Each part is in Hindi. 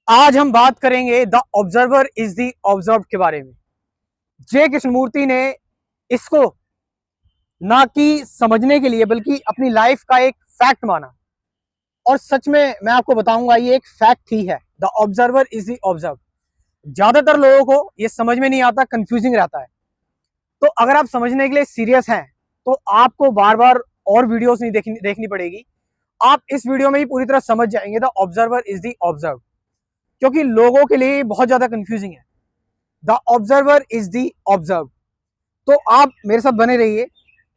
आज हम बात करेंगे the observer is the observe के बारे में। जे कृष्णमूर्ति ने इसको ना कि समझने के लिए बल्कि अपनी लाइफ का एक फैक्ट माना। और सच में मैं आपको बताऊंगा ये एक फैक्ट ही है। The observer is the observe. ज्यादातर लोगों को ये समझ में नहीं आता, कंफ्यूजिंग रहता है। तो अगर आप समझने के लिए सीरियस हैं तो आपको बार बार और वीडियोस नहीं देखनी पड़ेगी। आप इस वीडियो में ही पूरी तरह समझ जाएंगे the observer is the observe, क्योंकि लोगों के लिए बहुत ज्यादा कंफ्यूजिंग है। The observer is the observe. तो आप मेरे साथ बने रहिए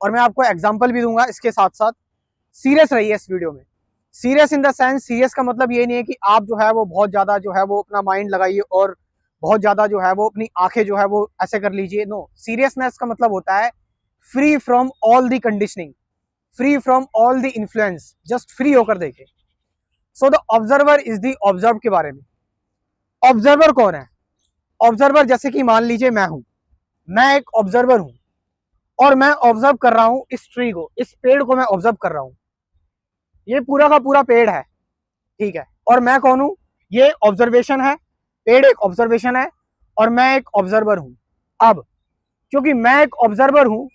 और मैं आपको एग्जाम्पल भी दूंगा इसके साथ साथ। सीरियस रहिए इस वीडियो में। Serious in the sense, serious का मतलब ये नहीं है कि आप जो है वो बहुत ज्यादा जो है वो अपना माइंड लगाइए और बहुत ज्यादा जो है वो अपनी आंखें जो है वो ऐसे कर लीजिए। नो, सीरियसनेस का मतलब होता है free from all the conditioning, free from all the influence, just free होकर देखे। So the observer is the observe के बारे में। ऑब्जर्वर कौन है? ऑब्जर्वर जैसे कि मान लीजिए मैं एक ऑब्जर्वर हूं और मैं ऑब्जर्व कर रहा हूं इस ट्री को, इस पेड़ को मैं ऑब्जर्व कर रहा हूं। ये पूरा का पूरा पेड़ है, ठीक है। और मैं कौन हूं? ये ऑब्जर्वेशन है, पेड़ एक ऑब्जर्वेशन है और मैं एक ऑब्जर्वर हूं। अब क्योंकि मैं एक ऑब्जर्वर हूं,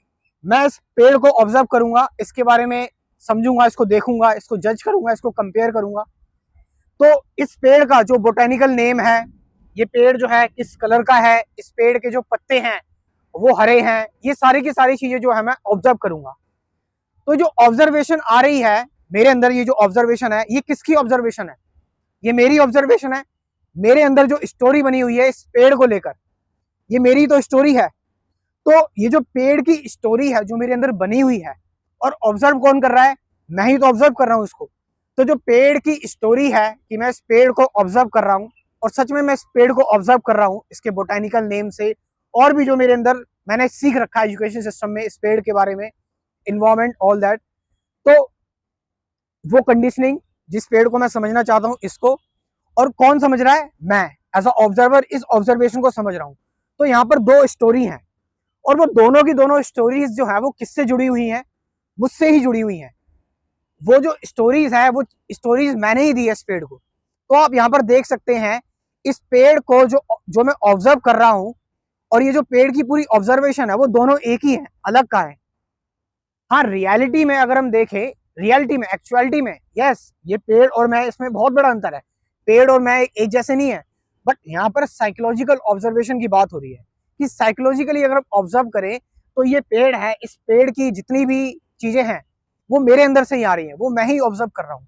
मैं इस पेड़ को ऑब्जर्व करूंगा, इसके बारे में समझूंगा, इसको देखूंगा, इसको जज करूंगा, इसको कंपेयर करूंगा। तो इस पेड़ का जो बोटेनिकल नेम है, ये पेड़ जो है किस कलर का है, इस पेड़ के जो पत्ते हैं वो हरे हैं, ये सारी की सारी चीजें जो है मैं ऑब्जर्व करूंगा। तो जो ऑब्जर्वेशन आ रही है मेरे अंदर, ये जो ऑब्जर्वेशन है ये किसकी ऑब्जर्वेशन है? ये मेरी ऑब्जर्वेशन है। मेरे अंदर जो स्टोरी बनी हुई है इस पेड़ को लेकर, ये मेरी तो स्टोरी है। तो ये जो पेड़ की स्टोरी है जो मेरे अंदर बनी हुई है, और ऑब्जर्व कौन कर रहा है? मैं ही तो ऑब्जर्व कर रहा हूं इसको। तो जो पेड़ की स्टोरी है कि मैं इस पेड़ को ऑब्जर्व कर रहा हूं, और सच में मैं इस पेड़ को ऑब्जर्व कर रहा हूं इसके बोटेनिकल नेम से, और भी जो मेरे अंदर मैंने सीख रखा है एजुकेशन सिस्टम में इस पेड़ के बारे में, इन्वायरमेंट, ऑल दैट। तो वो कंडीशनिंग जिस पेड़ को मैं समझना चाहता हूं इसको, और कौन समझ रहा है? मैं एज अ ऑब्जर्वर इस ऑब्जर्वेशन को समझ रहा हूं। तो यहाँ पर दो स्टोरी हैं, और वो दोनों की दोनों स्टोरीज जो है वो किससे जुड़ी हुई हैं? मुझसे ही जुड़ी हुई हैं। वो जो स्टोरीज है वो स्टोरीज मैंने ही दी है इस पेड़ को। तो आप यहाँ पर देख सकते हैं इस पेड़ को जो जो मैं ऑब्जर्व कर रहा हूं, और ये जो पेड़ की पूरी ऑब्जर्वेशन है वो दोनों एक ही है, अलग का है। हाँ, रियलिटी में अगर हम देखें, रियलिटी में, एक्चुअलिटी में, यस, ये पेड़ और मैं, इसमें बहुत बड़ा अंतर है। पेड़ और मैं एक जैसे नहीं है। बट यहाँ पर साइकोलॉजिकल ऑब्जर्वेशन की बात हो रही है कि साइकोलॉजिकली अगर हम ऑब्जर्व करें तो ये पेड़ है, इस पेड़ की जितनी भी चीजें हैं वो मेरे अंदर से ही आ रही है, वो मैं ही ऑब्जर्व कर रहा हूँ।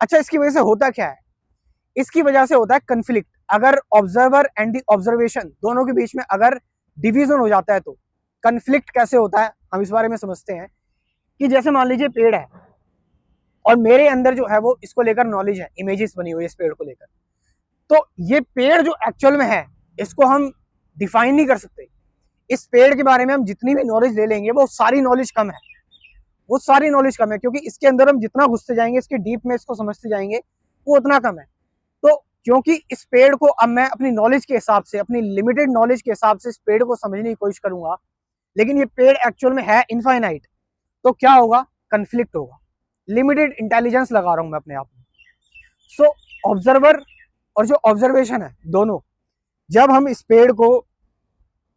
अच्छा, इसकी वजह से होता क्या है? इसकी वजह से होता है कंफ्लिक्ट। अगर ऑब्जर्वर एंड द ऑब्जर्वेशन दोनों के बीच में अगर डिवीजन हो जाता है तो कंफ्लिक्ट कैसे होता है हम इस बारे में समझते हैं। कि जैसे मान लीजिए पेड़ है और मेरे अंदर जो है वो इसको लेकर नॉलेज है, इमेजेस बनी हुई है इस पेड़ को लेकर। तो ये पेड़ जो एक्चुअल में है इसको हम डिफाइन नहीं कर सकते। इस पेड़ के बारे में हम जितनी भी नॉलेज ले लेंगे वो सारी नॉलेज कम है, वो सारी नॉलेज कम है, क्योंकि इसके अंदर हम जितना घुसते जाएंगे, इसके डीप में इसको समझते जाएंगे, वो उतना कम है। तो क्योंकि इस पेड़ को अब मैं अपनी नॉलेज के हिसाब से, अपनी लिमिटेड नॉलेज के हिसाब से इस पेड़ को समझने की कोशिश करूंगा, लेकिन ये पेड़ एक्चुअल में है इनफाइनाइट, तो क्या होगा? कंफ्लिक्ट होगा। लिमिटेड इंटेलिजेंस लगा रहा हूं मैं अपने आप में। सो ऑब्जर्वर और जो ऑब्जर्वेशन है दोनों, जब हम इस पेड़ को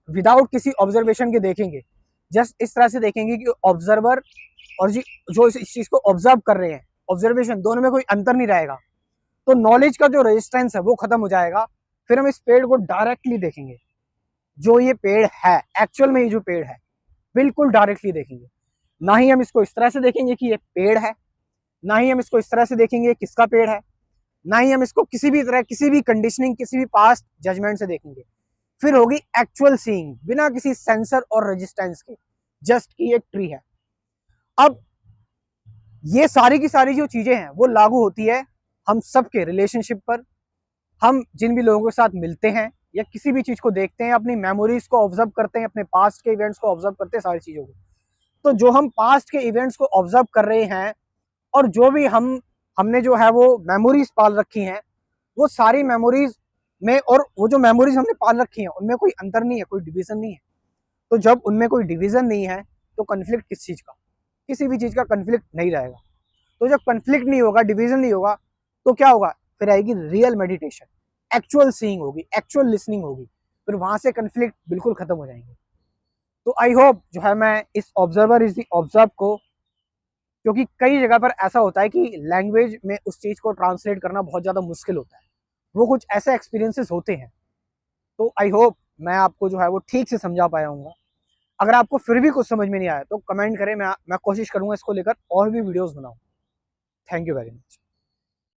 विदाउट किसी ऑब्जर्वेशन के देखेंगे, जस्ट इस तरह से देखेंगे कि ऑब्जर्वर और जो इस चीज को ऑब्जर्व कर रहे हैं, ऑब्जर्वेशन, दोनों में कोई अंतर नहीं रहेगा, तो नॉलेज का जो रेजिस्टेंस है वो खत्म हो जाएगा। फिर हम इस पेड़ को डायरेक्टली देखेंगे, जो ये पेड़ है एक्चुअल में, ये जो पेड़ है बिल्कुल डायरेक्टली देखेंगे। ना ही हम इसको इस तरह से देखेंगे कि ये पेड़ है, ना ही हम इसको इस तरह से देखेंगे किसका पेड़ है, ना ही हम इसको किसी भी तरह, किसी भी कंडीशनिंग, किसी भी पास्ट जजमेंट से देखेंगे। फिर होगी एक्चुअल सीइंग, बिना किसी सेंसर और रेजिस्टेंस के, जस्ट की एक ट्री है। अब ये सारी की सारी जो चीजें हैं वो लागू होती है हम सबके रिलेशनशिप पर। हम जिन भी लोगों के साथ मिलते हैं या किसी भी चीज को देखते हैं, अपनी मेमोरीज को ऑब्जर्व करते हैं, अपने पास्ट के इवेंट्स को ऑब्जर्व करते हैं, सारी चीजों को। तो जो हम पास्ट के इवेंट्स को ऑब्जर्व कर रहे हैं, और जो भी हमने जो है वो मेमोरीज पाल रखी हैं, वो सारी मेमोरीज में, और वो जो मेमोरीज हमने पाल रखी हैं उनमें कोई अंतर नहीं है, कोई डिवीजन नहीं है। तो जब उनमें कोई डिवीजन नहीं है तो कन्फ्लिक्ट किस चीज का? किसी भी चीज का कन्फ्लिक्ट नहीं रहेगा। तो जब कन्फ्लिक्ट नहीं होगा, डिवीजन नहीं होगा, तो क्या होगा? फिर आएगी रियल मेडिटेशन। एक्चुअल सीइंग होगी, एक्चुअल लिसनिंग होगी, फिर वहां से कन्फ्लिक्ट बिल्कुल खत्म हो जाएंगे। तो आई होप जो है मैं इस ऑब्जर्वर इज द ऑब्जर्व को, क्योंकि कई जगह पर ऐसा होता है कि लैंग्वेज में उस चीज को ट्रांसलेट करना बहुत ज्यादा मुश्किल होता है, वो कुछ ऐसे एक्सपीरियंसेस होते हैं। तो आई होप मैं आपको जो है वो ठीक से समझा पाया हूँ। अगर आपको फिर भी कुछ समझ में नहीं आया तो कमेंट करें, मैं कोशिश करूंगा इसको लेकर और भी वीडियोस बनाऊं। Thank you very much.